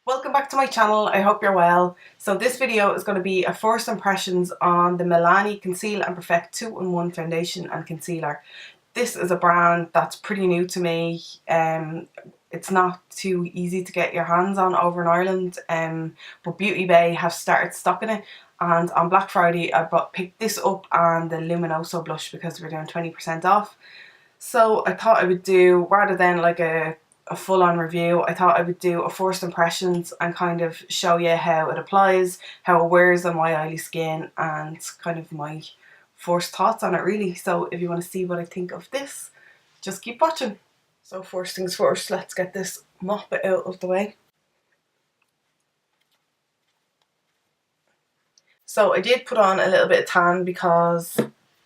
Welcome back to my channel. I hope you're well. So this video is going to be a first impressions on the Milani Conceal and Perfect 2-in-1 foundation and concealer. This is a brand that's pretty new to me. It's not too easy to get your hands on over in Ireland, but Beauty Bay have started stocking it, and on Black Friday I picked this up and the Luminoso blush because we're doing 20% off. So I thought I would do, rather than like a full-on review, I thought I would do a first impressions and kind of show you how it applies, how it wears on my oily skin, and kind of my first thoughts on it really. So if you want to see what I think of this, just keep watching. So first things first, let's get this mop out of the way. So I did put on a little bit of tan because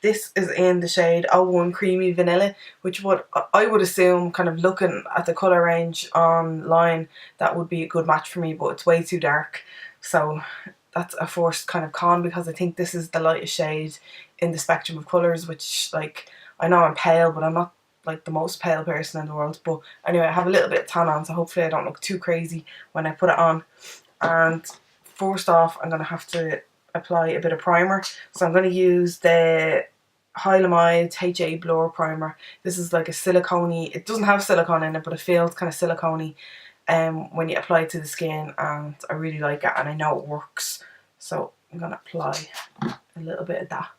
this is in the shade 01 Creamy Vanilla, which I would assume, kind of looking at the colour range online, that would be a good match for me, but it's way too dark. So that's a first kind of con, because I think this is the lightest shade in the spectrum of colours, which, like, I know I'm pale, but I'm not like the most pale person in the world. But anyway, I have a little bit of tan on, so hopefully I don't look too crazy when I put it on. And first off, I'm going to have to apply a bit of primer. So I'm going to use the Hylamide HA Blur Primer. This is like a silicone-y, it doesn't have silicone in it, but it feels kind of silicone-y when you apply it to the skin, and I really like it and I know it works. So I'm going to apply a little bit of that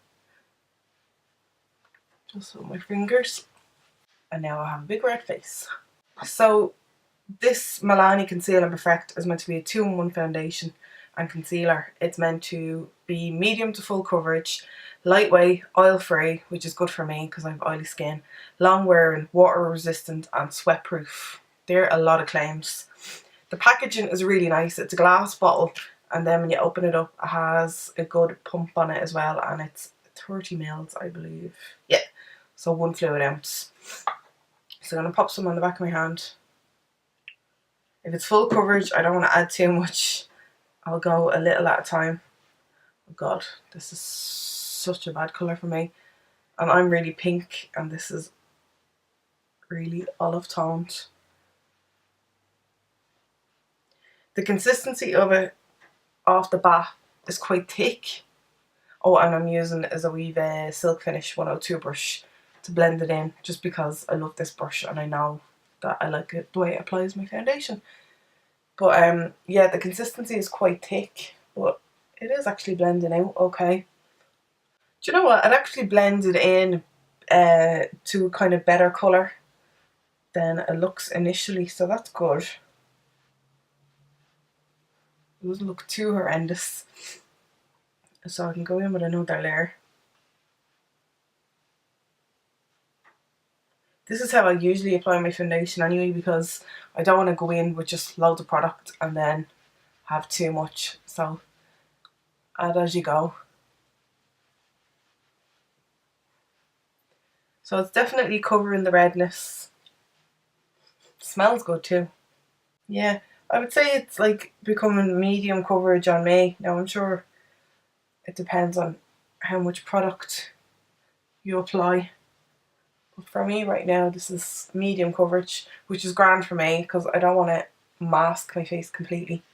just with my fingers, and now I have a big red face. So this Milani Conceal and Perfect is meant to be a 2-in-1 foundation and concealer. It's meant to be medium to full coverage, lightweight, oil-free, which is good for me because I have oily skin, long-wearing, water-resistant and sweat-proof. There are a lot of claims. The packaging is really nice. It's a glass bottle, and then when you open it up, it has a good pump on it as well, and it's 30 mils, I believe. Yeah, so 1 fluid ounce. So I'm going to pop some on the back of my hand. If it's full coverage, I don't want to add too much. I'll go a little at a time. Oh god, this is such a bad colour for me. And I'm really pink, and this is really olive toned. The consistency of it off the bat is quite thick. Oh, and I'm using a Zoeva Silk Finish 102 brush to blend it in, just because I love this brush and I know that I like it the way it applies my foundation. But yeah, the consistency is quite thick, but it is actually blending out okay. Do you know what? It actually blended in to a kind of better colour than it looks initially, so that's good. It doesn't look too horrendous. So I can go in with another layer. This is how I usually apply my foundation anyway, because I don't want to go in with just loads of product and then have too much. So add as you go. So it's definitely covering the redness. Smells good too. Yeah, I would say it's like becoming medium coverage on me. Now I'm sure it depends on how much product you apply. But for me right now, this is medium coverage, which is grand for me because I don't want to mask my face completely.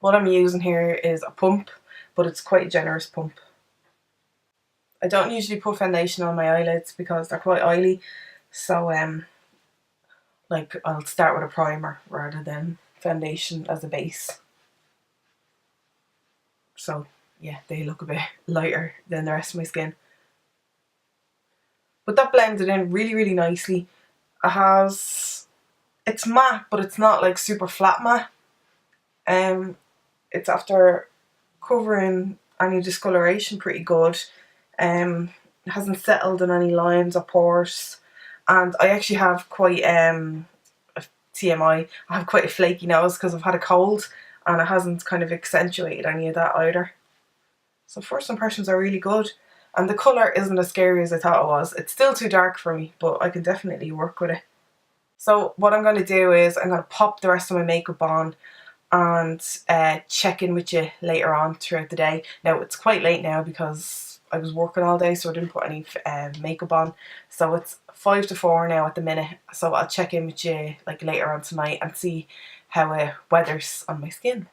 What I'm using here is a pump, but it's quite a generous pump. I don't usually put foundation on my eyelids because they're quite oily, so like I'll start with a primer rather than foundation as a base. So yeah, they look a bit lighter than the rest of my skin. But that blended in really, really nicely. It's matte, but it's not like super flat matte. It's after covering any discoloration pretty good. It hasn't settled in any lines or pores. And I actually have quite a TMI. I have quite a flaky nose because I've had a cold, and it hasn't kind of accentuated any of that either. So first impressions are really good, and the colour isn't as scary as I thought it was. It's still too dark for me, but I can definitely work with it. So what I'm going to do is I'm going to pop the rest of my makeup on and check in with you later on throughout the day. Now it's quite late now because I was working all day, so I didn't put any makeup on. So it's 5 to 4 now at the minute, so I'll check in with you like later on tonight and see how it weathers on my skin.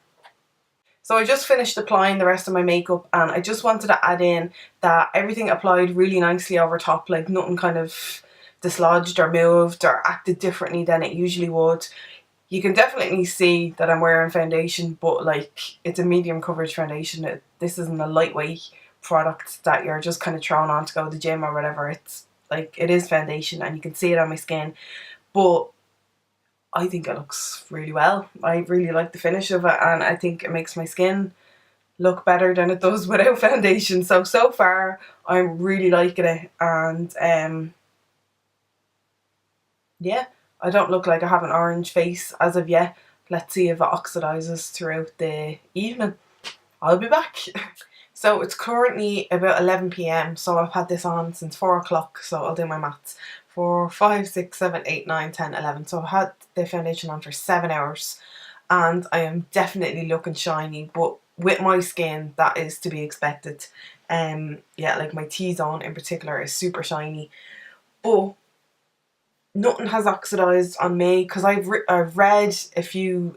So I just finished applying the rest of my makeup, and I just wanted to add in that everything applied really nicely over top, like nothing kind of dislodged or moved or acted differently than it usually would. You can definitely see that I'm wearing foundation, but like it's a medium coverage foundation. This isn't a lightweight product that you're just kind of throwing on to go to the gym or whatever. It's like, it is foundation and you can see it on my skin, but I think it looks really well. I really like the finish of it, and I think it makes my skin look better than it does without foundation. So far I'm really liking it, and yeah, I don't look like I have an orange face as of yet. Let's see if it oxidises throughout the evening. I'll be back. So it's currently about 11 p.m, so I've had this on since 4 o'clock, so I'll do my maths. 4, 5, 6, 7, 8, 9, 10, 11. So I've had the foundation on for 7 hours, and I am definitely looking shiny, but with my skin that is to be expected. Yeah, like my T-zone in particular is super shiny, but nothing has oxidised on me, because I've read a few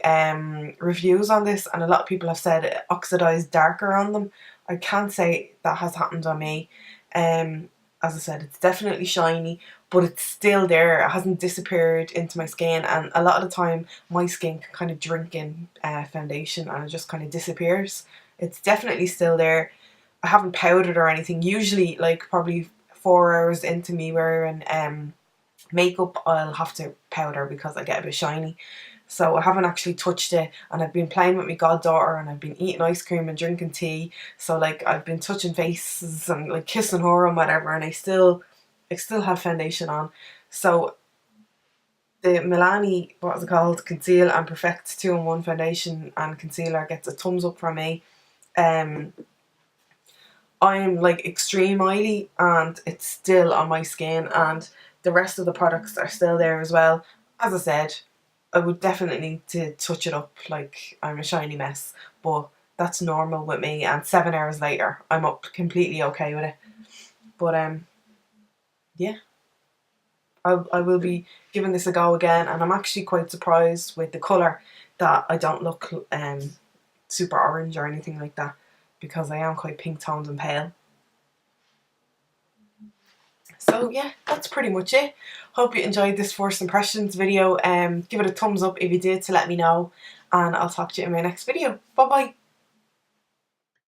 reviews on this, and a lot of people have said it oxidised darker on them. I can't say that has happened on me. As I said, it's definitely shiny, but it's still there. It hasn't disappeared into my skin, and a lot of the time my skin can kind of drink in foundation and it just kind of disappears. It's definitely still there. I haven't powdered or anything. Usually, like probably 4 hours into me wearing makeup, I'll have to powder because I get a bit shiny. So I haven't actually touched it, and I've been playing with my goddaughter, and I've been eating ice cream and drinking tea. So like I've been touching faces and like kissing her and whatever, and I still have foundation on. So the Milani, what is it called, Conceal and Perfect 2-in-1 foundation and concealer gets a thumbs up from me. I'm like extreme oily, and it's still on my skin, and the rest of the products are still there as well. As I said, I would definitely need to touch it up, like I'm a shiny mess, but that's normal with me, and 7 hours later I'm up completely okay with it. But yeah, I will be giving this a go again, and I'm actually quite surprised with the colour that I don't look super orange or anything like that, because I am quite pink toned and pale. So yeah, that's pretty much it. Hope you enjoyed this first impressions video. Give it a thumbs up if you did to let me know, and I'll talk to you in my next video. Bye bye.